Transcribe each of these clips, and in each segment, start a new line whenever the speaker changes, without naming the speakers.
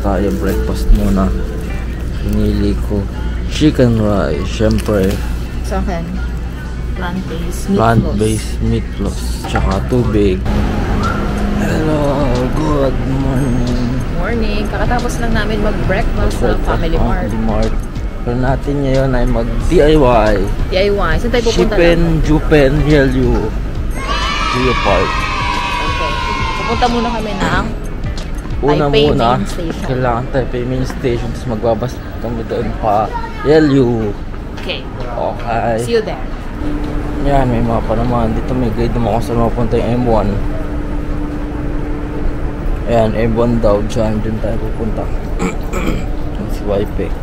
tayo, breakfast muna. Pinili ko chicken rice, syempre.
Sa akin, plant-based
meatloaf. Tsaka tubig. Hello, good morning.
Morning. Kakatapos lang namin mag-breakfast sa Family Mart.
Pero natin ngayon ay mag-DIY.
DIY? Saan tayo pupunta
Jupen, Yelyu. Geopark.
Okay. Pupunta muna kami ng
Taipei Main Station. Kailangan Taipei Main Station. Tapos magbabas kami doon pa Yelyu.
Okay.
Okay.
See you there.
Yan, may mapa naman. Dito may guide naman kung saan mapunta yung M1. Ayan, M1 daw. Diyan tayo pupunta. Si Wipe.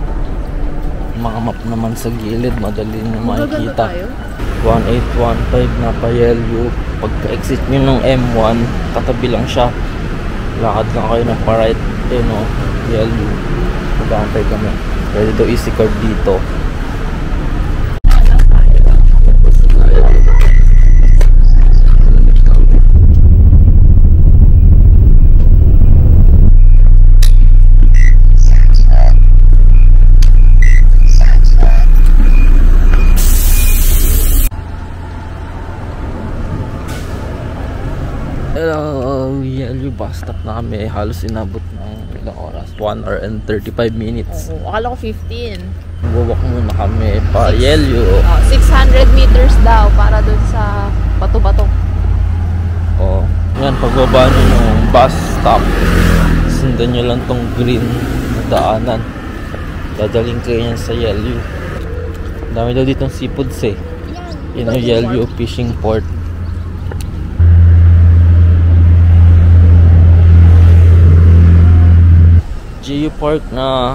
Mga map naman sa gilid. Madali na makikita. 1815 na pa Yelyu. Pagka-exit nyo ng M1, katabi lang siya. Lakad lang kayo ng pa-right. No, Yelyu. Mag-aantay kami. Pwede daw easy card dito. Hello, Yelyu bus stop na kami. Halos inabot ng ilang oras, 1 hour and 35 minutes.
Akala ko 15.
Buwak muna kami pa Yelyu.
600 meters daw para dun sa bato-bato.
Yan, pagbaba nyo yung bus stop, sundan nyo lang tong green na daanan. Dadaling kayo yan sa Yelyu. Dami daw ditong seafoods eh. Yun yung Yelyu Fishing Port. Geopark na.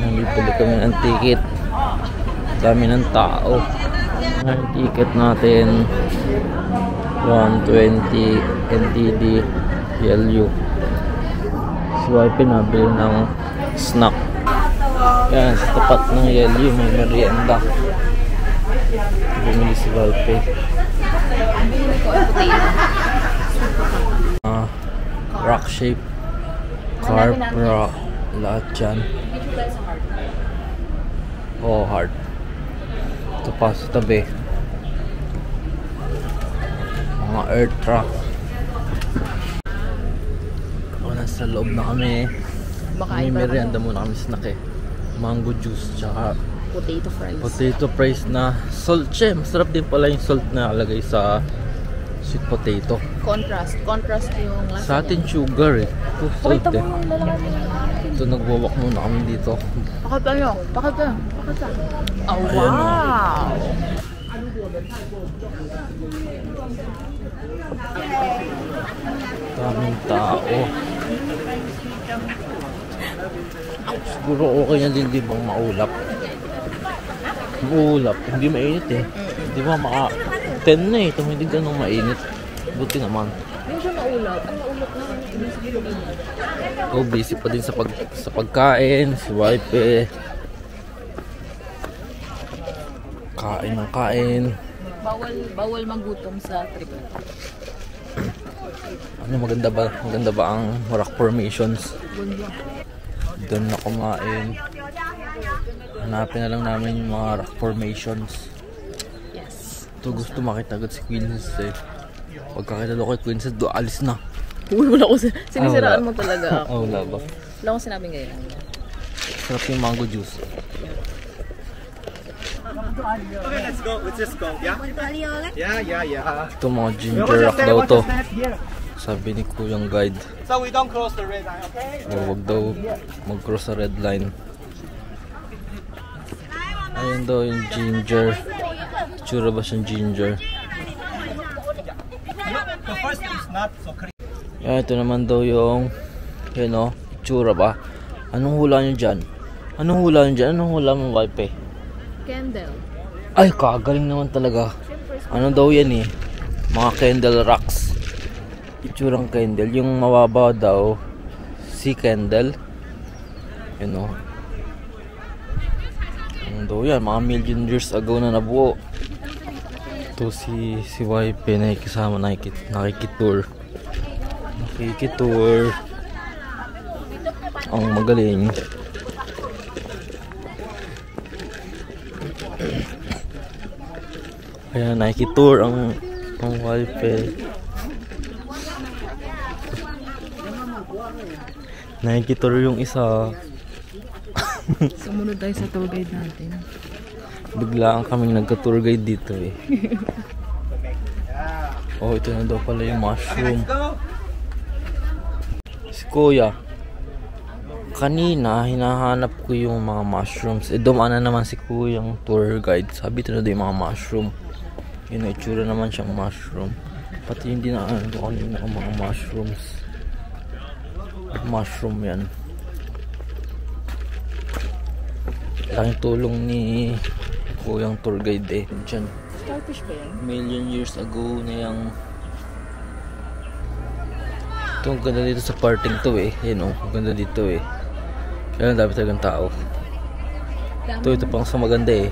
Nalipili kami ng ticket. Dami ng tao. Ang ticket natin 120 NTD Yelyu. Swipe nabili ng snack. Yan, sa tapat ng Yelyu may merienda. Bumili si Swipe. Rock shape, carp rock, lahat dyan. Hard. Ito pa sa tabi, mga earth rock. Nasa loob na kami. May merienda muna kami, snack eh. Mango juice, tsaka potato fries na salt. Masarap din pala yung salt na alagay sa sweet potato.
Contrast yung lasa.
Sa atin sugar eh. Ito salt eh. Ito nagwawak muna kami dito.
Pakita. Oh wow!
Daming tao. Siguro okay na din di bang maulap. Hindi mainit eh. Di ba 10 na eh, ito hindi ganun mainit. Buti naman.
Hindi siya maulap. Ang maulap na.
Busy pa din sa pagkain. Si Wipe eh. Kain.
Bawal magutom sa trip.
Ano maganda ba ang rock formations? Doon na kumain. Hanapin na lang namin yung mga rock formations. Ito gusto makita agad si Queen's eh. Pagkakita ko kay Queen's, alis na.
Wala ko sinisiraan mo talaga ako.
Wala ba?
Wala akong sinabing ganyan.
Sarap yung mango juice.
Okay, let's go. Let's just go. Yeah? Yeah.
Ito mga ginger rock daw to. Sabi ni Kuyang guide.
So we don't cross the red line, okay?
Huwag daw mag-cross sa red line. Ayun daw yung ginger. Tsura ba siyang ginger?
The first is not so clear.
Ito naman daw yung tsura ba? Anong hula nyo dyan? Anong hula mong Wipe?
Candle.
Ay, kagaling naman talaga. Ano daw yan eh? Mga candle rocks. Itsurang candle. Yung mababa daw, sea candle. Ano daw yan? Mga million years ago na nabuo. Ito si Wipe nakikisama, nakikitour. Nakikitour. Ang magaling. Ayan, nakikitour ang wife. Nakikitour yung isa.
Sumunod tayo sa tour guide natin.
Biglaan kaming nagka-tour guide dito eh. Oh, ito na daw pala yung mushroom. Si Kuya, kanina hinahanap ko yung mga mushrooms. Dumaan na naman si Kuya yung tour guide. Sabi ito na daw yung mga mushroom. Yun na itsura naman siyang mushroom. Pati yung dinaan ko kanina ang mga mushrooms. Mushroom yan. Laking tulong ni Kuyang tour guide eh. Diyan.
Starfish ba yan?
Million years ago na yung ito ang ganda dito sa parting to eh. Yan o, ang ganda dito eh. Kaya dami talagang tao. Ito pang sa maganda eh.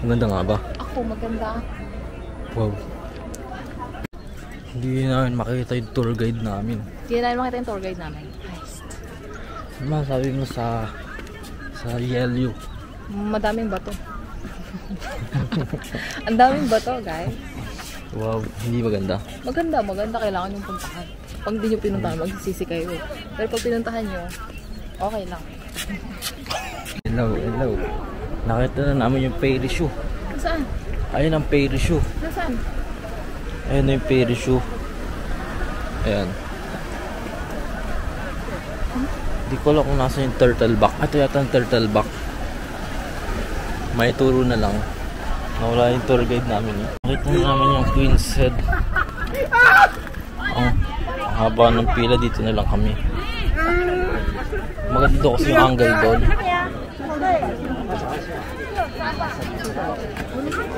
Ang ganda nga ba?
Ako maganda.
Wow. Hindi namin makita yung tour guide namin.
Hindi na makita yung tour guide namin. Nice.
Masabi mo sa Yellow.
Madaming bato. Ang daming bato, guys.
Wow, hindi maganda.
Maganda. Kailangan yung puntahan. Pag di nyo pinuntahan, magsisisi kayo. Pero pag pinuntahan nyo, okay lang.
Hello. Nakita na namin yung fairy shoe.
Saan?
Ayun ang fairy shoe.
Nasaan?
Ayun na yung fairy shoe. Ayan. Hindi ko alam kung nasa yung turtle back. Ito yata yung turtle back. May turo na lang. Nawala yung tour guide namin eh. Nakita na namin yung Queen's Head. Ang haba ng pila, dito na lang kami. Maganda doon kasi yung angle doon.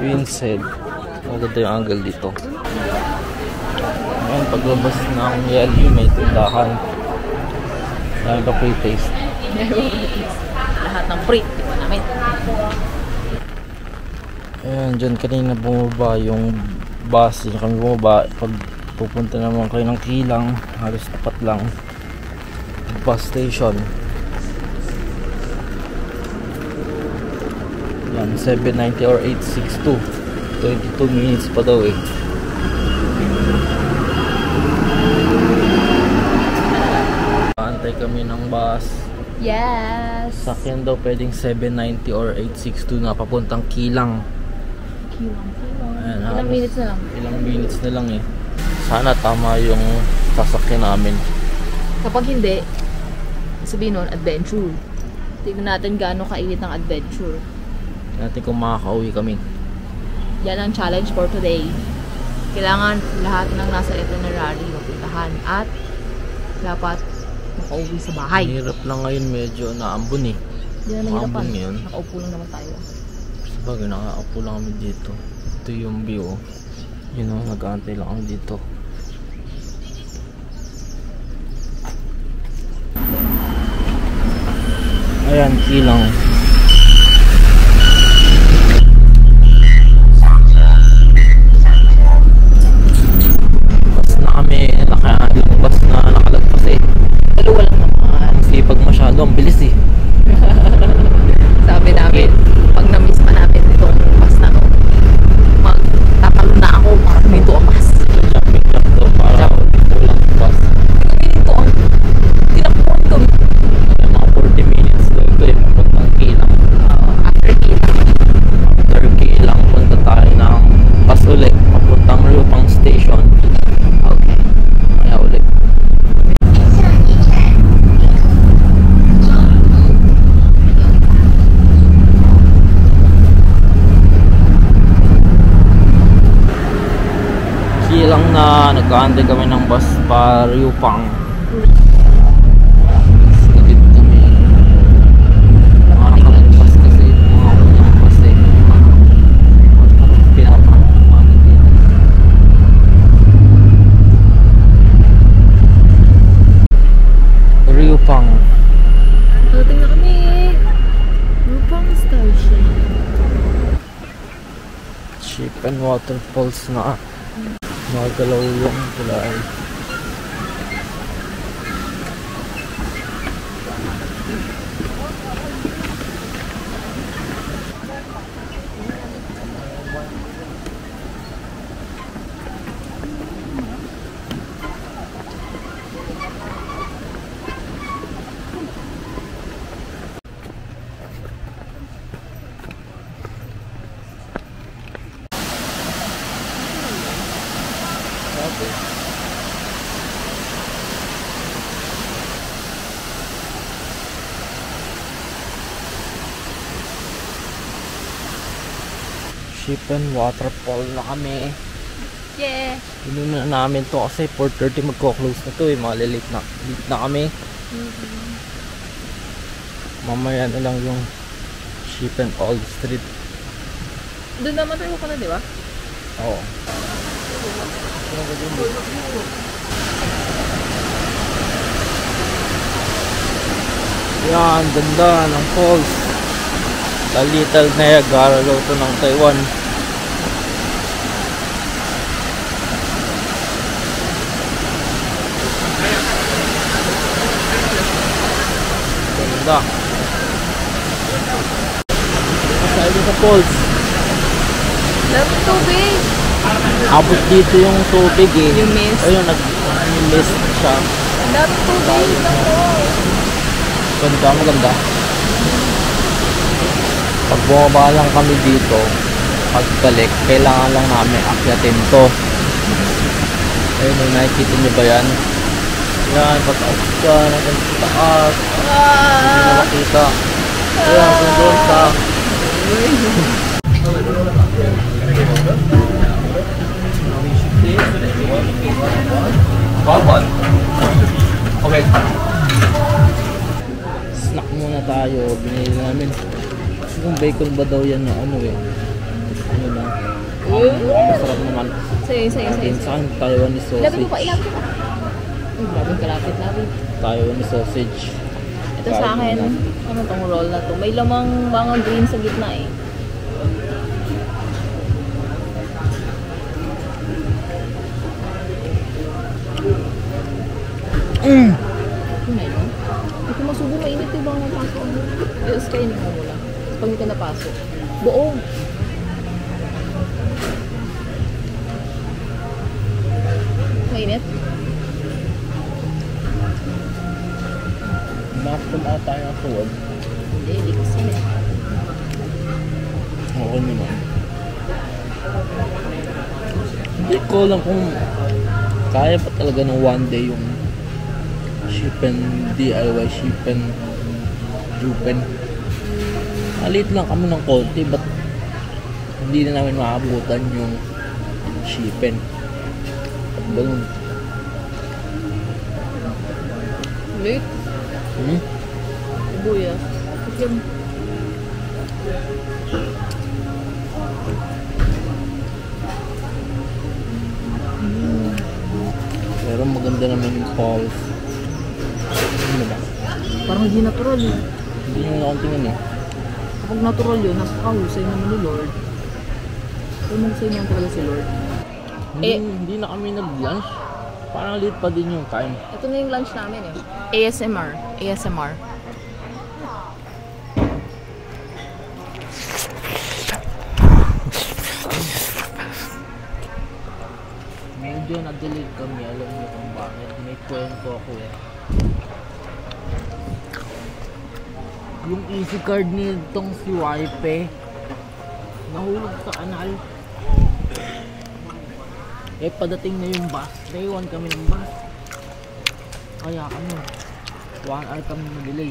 Queen's Head. Maganda yung angle dito. Ngayon, paglabas ng Yellow, may tindahan. Dami pa pre-taste.
Lahat ng free. Di ba namin?
Ayan, dyan kanina bumaba yung bus. Dyan kami bumaba. Pag pupunta naman kayo ng Kilang, halos tapat lang. Bus station. Yan, 790 or 862. 22 minutes pa daw eh. Antay kami ng bus.
Yes!
Sakyan daw pwedeng 790 or 862 na papuntang Kilang. Ayan,
Ilang minutes na lang?
Ilang minutes na lang eh. Sana tama yung sasakyan namin.
Kapag hindi, sabihin nun, adventure. Tignan natin gaano kainit ng adventure.
Tignan natin kung makakauwi kami.
Yan ang challenge for today. Kailangan lahat ng nasa itinerary mapuntahan at dapat makauwi sa bahay.
Hirap lang ngayon, medyo naambon eh.
Hindi na nahirapan.
Maambon ngayon.
Nakaupo lang naman tayo.
Sabagay, nakaupo lang kami dito. Ito yung view. Yun o, nag-aantay lang kami dito. Ayan, Kilang. Bus na kami. Yung bus na nakalagpas eh.
Dalawa lang naman.
Sipag masyado, ang bilis eh.
Sabi namin, pag na-miss pa namin itong bus na to, magtatalo na ako para dito ang bus.
Jumping lang to para pulang bus.
Dito ang tinapuan kami.
Mga 40 minutes to ito eh, papuntang Kilang.
After kita.
After Kilang, punta tayo ng bus ulit, papuntang Rupang Station.
Okay.
Kaya ulit. Kilang na, nag-aantay kami ng bus para Rupang. Saglit kami. Mga nakalagpas kasi, mga unang bus eh. Pinapamanan dito. Rupang.
Dating na kami. Rupang Station.
Ship and waterfalls na. Magalaw yung tulay. Shipen waterfall na kami.
Yeah!
Inumin na namin to kasi 4:30 magko-close na to eh. Malilate na. Late na kami. Mamaya na lang yung Shipen Old Street.
Doon naman tayo ka na, di ba?
Oo. Yan, ganda ng falls. The Little Niagara Loto ng Taiwan. Ganda. Masaya sa falls.
Love tubig!
Abot dito yung tubig eh.
Yung mist.
Ayun, nag-mist siya.
Love tubig! Ako!
Ganda, maganda. Pag bumaba lang kami dito, pagbalik, kailangan lang namin akyatin to. Ayun, nakikita nyo ba yan? Yan, pataas ka, natin sa taas. Hindi na makita. Ayan, kung doon ka. Okay. Snack muna tayo. Binili namin. Yung bacon ba daw yan na ano eh. Ano na. Masarap naman.
Sa'yo.
Sa akin, Taiwanese
Ilapit mo
sausage.
pa, ilapit mo pa. Ay, grabe kalapit.
Taiwanese sausage.
Ito sa akin, ano tong roll na to? May lamang mga green sa gitna eh. Yun na yun. Hindi ko masubo, mainit yung bang napasok mo. Yes, kainin mo muna. Pag hindi ka napasok. Buong. Mainit?
Makapun ata yung suwag.
Hindi kasi eh.
Oo naman. Hindi ko alam kung kaya pa talaga ng one day yung Shipen DIY Shipen Jupen. Alit lang kami ng konti, but hindi na namin maabutan yung Shipen. At ganun.
Late? Buya. Kasi
pero maganda naman yung falls. Ano ba?
parang hindi natural eh.
Hindi nyo na akong tingin eh.
Kapag natural yun, nakakahusay naman ni Lord. Kung mahusay naman talaga si Lord.
Hindi na kami nag-lunch. Parang late pa din yung time.
Ito na yung lunch namin eh. ASMR.
Medyo na-delay kami, alam niyo kung bakit. May kwento ako eh. Yung easy card nitong si Wipe nahulog sa kanal. Eh padating na yung bus, naiwan kami ng bus. Kaya ano, 1 hour kami na-delay.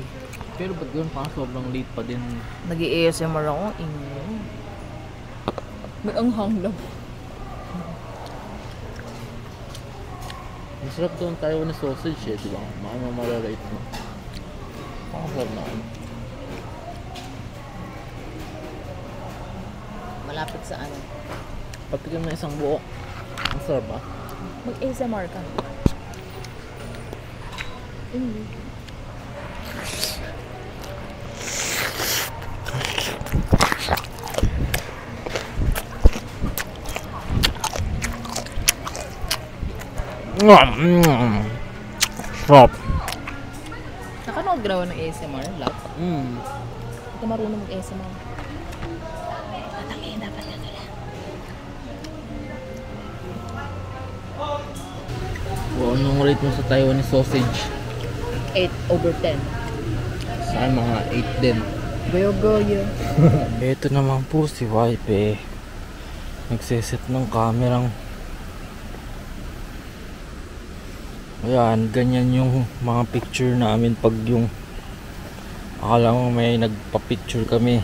Pero ba't yun parang sobrang late pa din.
Nag-ASMR ako. May anghang lang.
Masarap doon tayo na sausage eh, diba? Mararate mo. Masarap na ano.
Malapit sa ano.
Patikim na isang buo. Masarap ba?
Mag-ASMR ka.
Sarap.
Nakanood maggawa ng ASMR, love? Ito marunong mag-ASMR. Tatangin, dapat na lang.
Anong rate mo sa Taiwanese sausage?
8/10.
Sa akin, mga 8 din.
Goyo-goyo.
Ito naman po si wife nagsiset ng kamerang. Ayan, ganyan yung mga picture namin pag yung akala mo may nagpa-picture kami.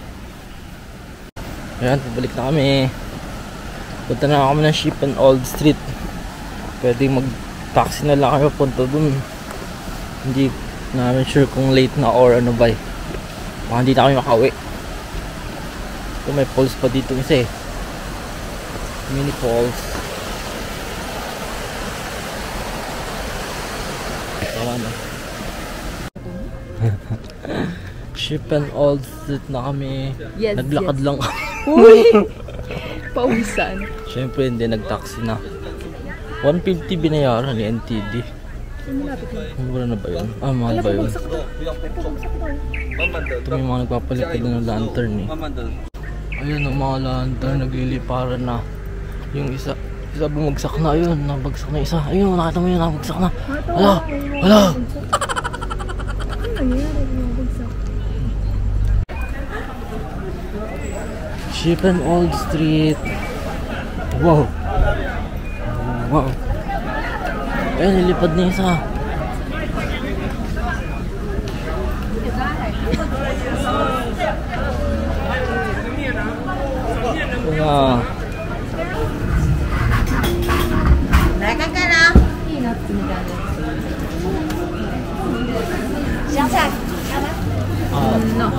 Ayan, pabalik na kami. Punta na kami ng Ship and Old Street. Pwede mag-taxi na lang kami punta dun. Hindi namin sure kung late na or ano ba. Baka hindi na kami makauwi. So, may falls pa dito isa eh. Mini falls. Tama na. Ship and Old Street na kami.
Yes,
naglakad lang.
Uy! Pausan.
Siyempre hindi, nag-taxi na. 150 binayaran ni NTD. Mura na ba yun? Ah, mahal ba yun? Ito may mga nagpapalikid ng lantern eh. Ayun ang mga lantern, nagliliparan na. Yung isa bumagsak na, ayun, nabagsak na isa. Ayun, nakita mo yun, nabagsak na. Hala! Hala! Ship and Old Street. Wow! Wow! Ayun, nilipad na isa. Wow!
No.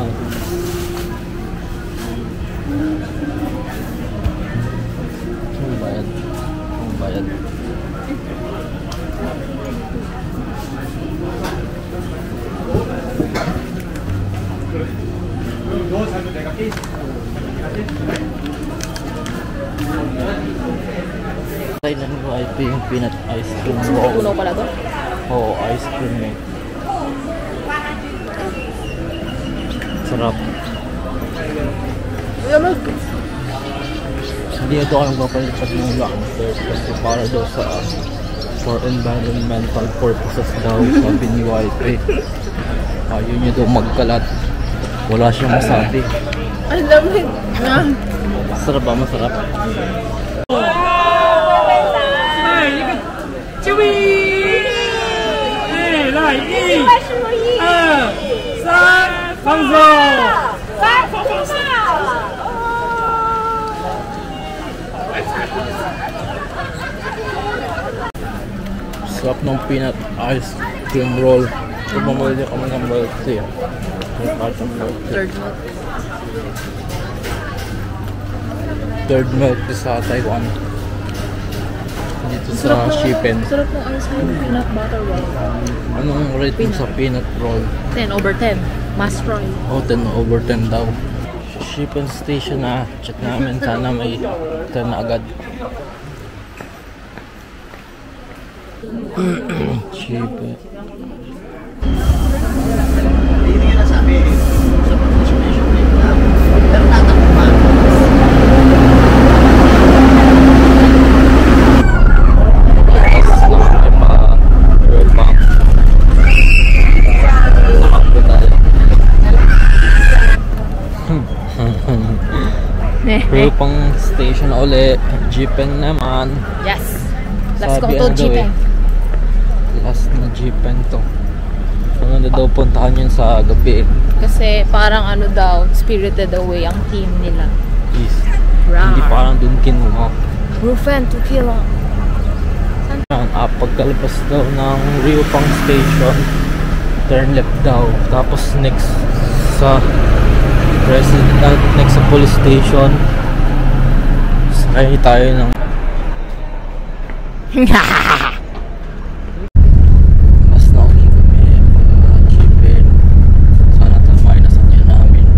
Ang bayad. Ang bayad. Tayo na nung IP yung peanut ice cream roll.
Tunaw pala to?
Oo, ice cream eh. Sarap. Hindi ito kayo magpapalipat ng lobster kasi para daw sa for environmental purposes daw, sabi ni YP. Ayaw niya daw magkalat. Wala siyang masabi.
Alam mo
Masarap ba? Masarap?
注意！哎，来1、2、3，放松。
Sarap ng peanut ice cream roll. Ito mamali kami ng milk tea. Third milk tea sa Taiwan. Dito sa Shippen.
Sarap ng ice cream, peanut butter roll.
Anong rate mo sa peanut roll?
10/10. Must try.
Oh, 10/10 daw. Shippen station na. Check namin. Sana may turn na agad. Shippen. Pero pang station uli, jeepeng naman.
Yes. Let's
Sabi
go to
ano daw
jeepeng.
Last na jeepeng to. Ano na daw puntahan yun sa gabi.
Kasi parang ano daw, Spirited Away ang team nila.
Is.
Rar.
Hindi parang dun kinuha.
Rufen to kill.
Pagkalabas daw ng Riopang Station, turn left daw. Tapos next sa next sa police station, sakay tayo ng mas nauwi kami pag-jeepin. Sana tama yung nasakyan namin.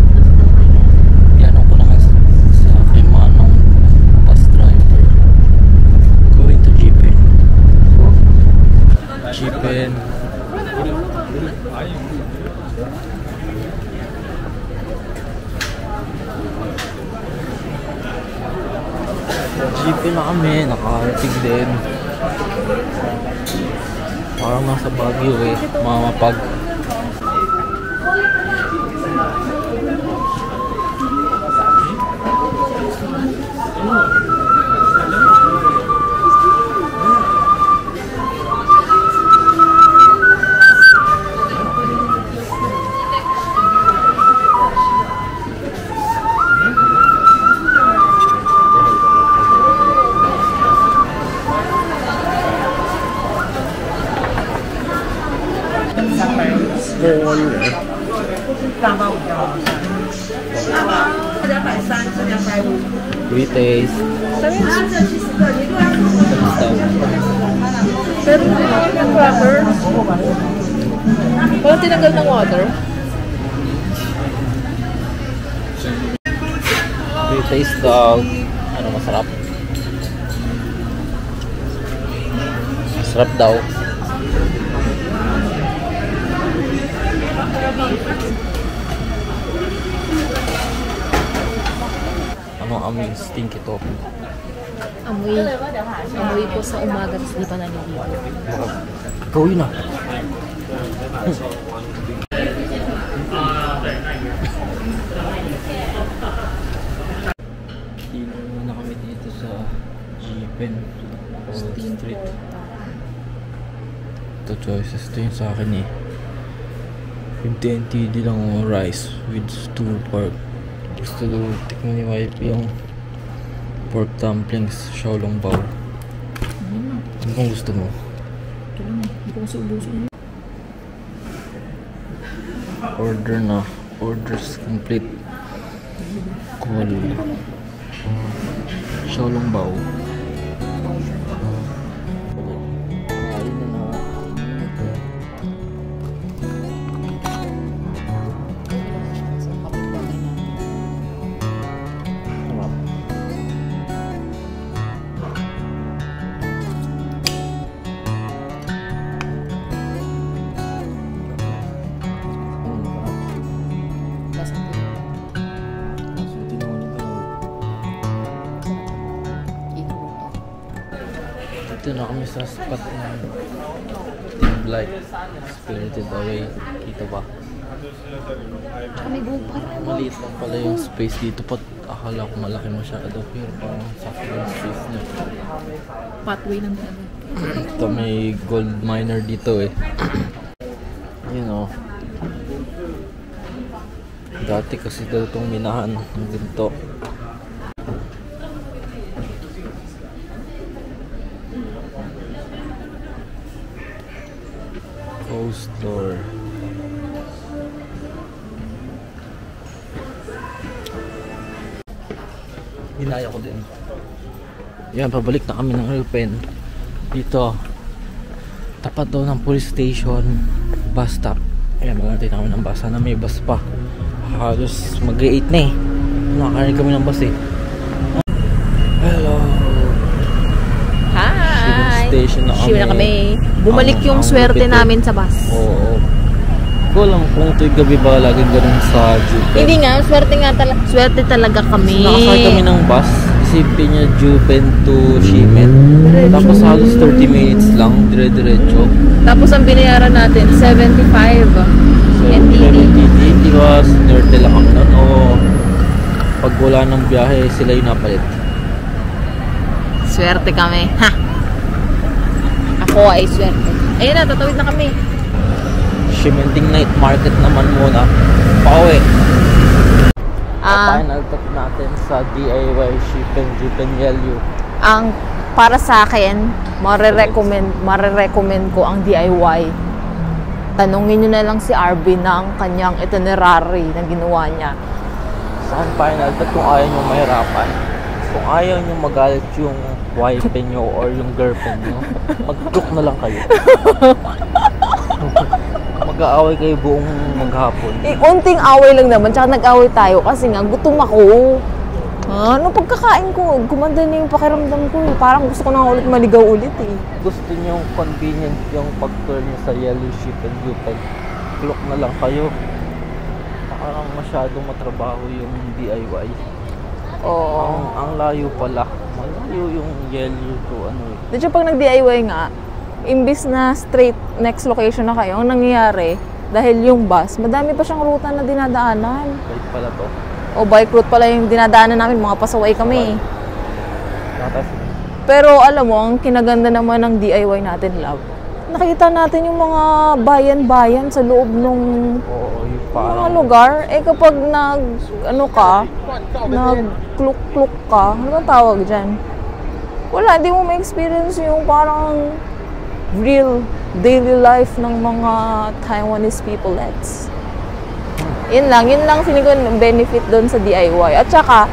Yanong ko naman sa aking manong bus driver. Going to jeepin. Jeepin. Jeep na kami, nakarating din. Parang nasa Baguio eh, mamapag. Retaste.
Pero yung cracker, parang tinanggal ng water.
Retaste daw. Ano masarap? Masarap daw. Anong amoy stink ito?
Amoy po sa umaga, tapos di pa naliligo.
Gawin na. Dino na kami dito sa Jeepen Street. Ito choices. Ito yung sa akin eh. 50 lang rice with stew pork. Gusto ko tikman ni wife yung pork dumplings, xiaolong bao. Ano kung gusto mo?
Ito lang, hindi ko kasi ubusin.
Order na. Orders complete. Cool. Xiaolong bao. Ayun na na. Dito na kami sa spot ng Team Light, Spirited Away. Kita ba?
Kami gupar.
Maliit lang pala yung space dito. Akala ko malaki masyado, pero parang sakto yung space niya.
Pathway ng dalawa.
Ito may gold miner dito eh. Yun o. Dati kasi daw itong minahan ng ginto. Store. Hinaya ko din. Yan, pabalik na kami ng Alpen. Dito, tapat daw ng police station, bus stop. Ayan, magantay na kami ng bus. Sana may bus pa. Halos mag-8 na eh. Nakakarin kami ng bus eh. Hello.
Hi!
Station na kami.
Shiva na kami. Bumalik yung swerte namin sa bus.
Oo. Ko lang kung ito'y gabi ba laging ganun sa Jupen.
Hindi nga, swerte talaga kami.
Nakasakay kami ng bus. Isipin niya Jupen to Ximen. Tapos halos 30 minutes lang, dire-diretso.
Tapos ang binayaran natin, 75.
NTD. Di ba sinerte lang kami nun? O pag wala ng biyahe, sila yung napalit.
Swerte kami. Ha! Ako ay swerte. Ayun na, tatawid na kami.
Shimenting night market naman muna. Pauwi. Final top natin sa DIY Shipen Jupen Yelyu.
Ang para sa akin, marirecommend ko ang DIY. Tanungin nyo na lang si Arvin ng kanyang itinerary na ginawa niya.
Saan final top kung ayaw nyo mahirapan? Kung ayaw nyo magalit yung wife nyo or yung girlfriend nyo, mag-cook na lang kayo. Mag-aaway kayo buong maghapon.
Unting away lang naman, tsaka nag-away tayo kasi nga gutom ako. Ano pagkakain ko, gumanda na yung pakiramdam ko. Parang gusto ko na ulit maligaw ulit eh.
Gusto nyo convenient yung pag-tour nyo sa Yellow Ship and Jupen, cook na lang kayo. Parang masyadong matrabaho yung DIY.
Oo.
Ang layo pala, Malayo yung yellow to ano eh.
Di siya pag nag-DIY nga, imbis na straight next location na kayo, ang nangyayari, dahil yung bus, madami pa siyang ruta na dinadaanan.
Bike pala to.
O bike route pala yung dinadaanan namin, mga pasaway kami.
Nakatas.
Pero alam mo, ang kinaganda naman ng DIY natin, love. Nakita natin yung mga bayan-bayan sa loob ng
Oo, yung
mga
parang...
lugar. Eh kapag nag-kluk-kluk ka, ano bang tawag dyan? Wala, hindi mo ma-experience yung parang real daily life ng mga Taiwanese peoplets. Yun lang feeling ko yung benefit doon sa DIY. At saka,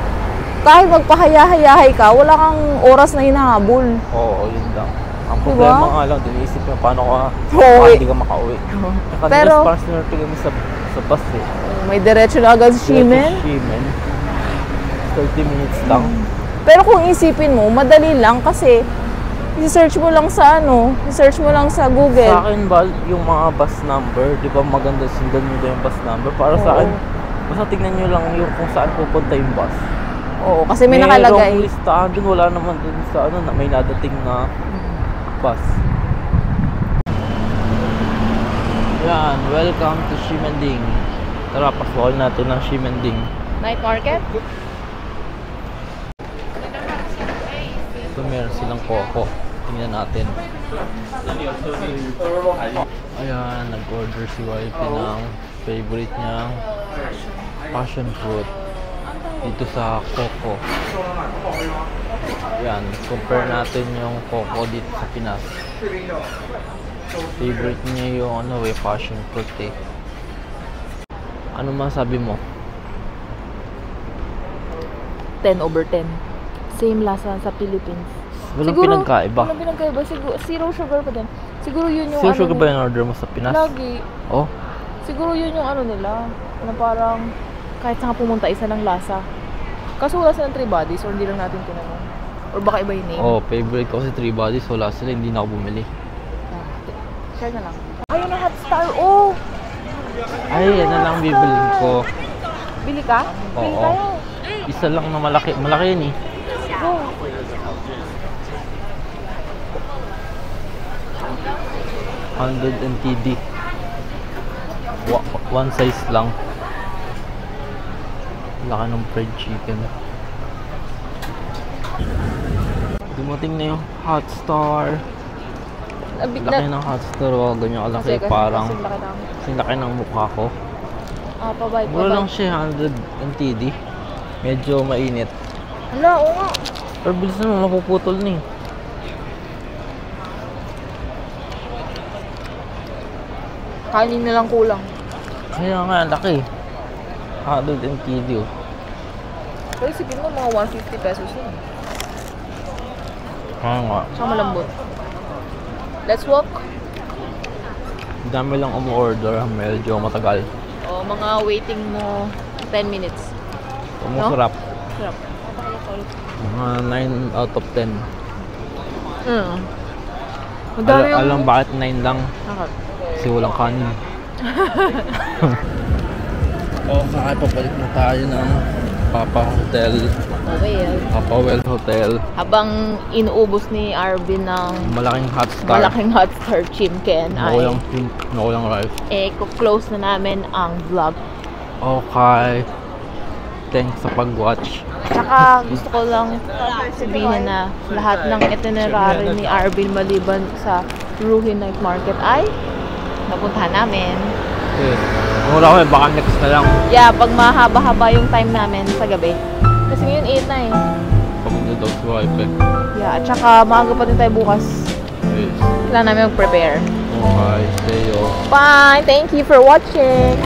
kahit magpahaya-hayahay ka, wala kang oras na hinahabol.
Oo, yun lang. Ang
Diba?
problema nga lang, diniisip mo paano
Uuwi.
hindi ka makauwi. Saka
Pero,
parang sinurti kami sa bus eh.
may diretso na agad sa Ximen.
Ximen. 30 minutes lang.
Pero kung isipin mo, madali lang kasi i-search mo lang sa i-search mo lang sa Google.
Sa akin ba, yung mga bus number, di ba maganda sundan nyo yung bus number? Para sa akin, basta tignan nyo lang yung kung saan pupunta yung bus.
Oo, kasi may nakalagay.
Merong listahan dun, wala naman dun sa na may nadating na bus. Yan, welcome to Ximending. Tara, pasukin natin ang Ximending.
Night market?
Ito meron silang koko. Tingnan natin. Ayan, nag-order si Wifey ng favorite niyang passion fruit dito sa Coco. Ayan, compare natin yung Coco dito sa Pinas. Favorite niya yung passion fruit eh. Ano masabi mo?
10/10. Same lasa sa Philippines.
Walang
Siguro,
pinagkaiba.
Walang pinagkaiba. Siguro, zero sugar pa din. Siguro yun yung
Zero sugar ba yung order mo sa Pinas?
Lagi.
Oh?
Siguro yun yung nila. Na parang kahit saan ka pumunta, isa lang lasa. Kaso wala silang 3 bodies or hindi lang natin tinanong. Or baka iba yung name.
Oh, favorite ko kasi 3 bodies. Wala sila, hindi na ako bumili.
Share na lang. Ayun na hot star. Oh!
Ay, yan na lang bibilin ko.
Bili ka? Bili
Oo.
tayo.
Isa lang na malaki. Malaki yun eh.
Go.
$100 TD. One size lang. Laki ng fried chicken. Dumating na yung hot star. Laki ng hot star. Wow, ganyan kalaki. Parang laki ng mukha ko.
Pabay.
Mura lang siya, $100 TD. Medyo mainit.
Hala, oo nga.
Pero bilis naman, mapuputol na eh.
Kanin na lang kulang.
Kaya nga, laki. $100 TD oh.
Pero isipin mo, mga 150 pesos yun.
Kaya nga.
Saka malambot. Let's walk.
Dami lang umu-order, medyo matagal.
O, mga waiting mo 10 minutes.
Masarap.
Sarap.
Mga 9 out of 10. Alam bakit 9 lang?
Bakit?
Kasi walang kanin. Okay, papalik na tayo ng Papa Hotel. Papa Well Hotel.
Habang inuubos ni Arvin ng
Malaking hot star.
malaking hot star chimken ay
Nakulang rice.
close na namin ang vlog.
Okay. Thanks sa pag-watch.
Tsaka gusto ko lang sabihin na lahat ng itinerary ni Arvin maliban sa Ruhi Night Market ay napuntahan namin.
Yes. Mura ko baka next na lang.
Yeah, pag mahaba-haba yung time namin sa gabi. Kasi ngayon 8 na eh.
Pagod daw si wife eh.
Yeah, at saka maaga pa din tayo bukas.
Yes.
Kailangan namin mag-prepare.
Okay, see you.
Bye! Thank you for watching!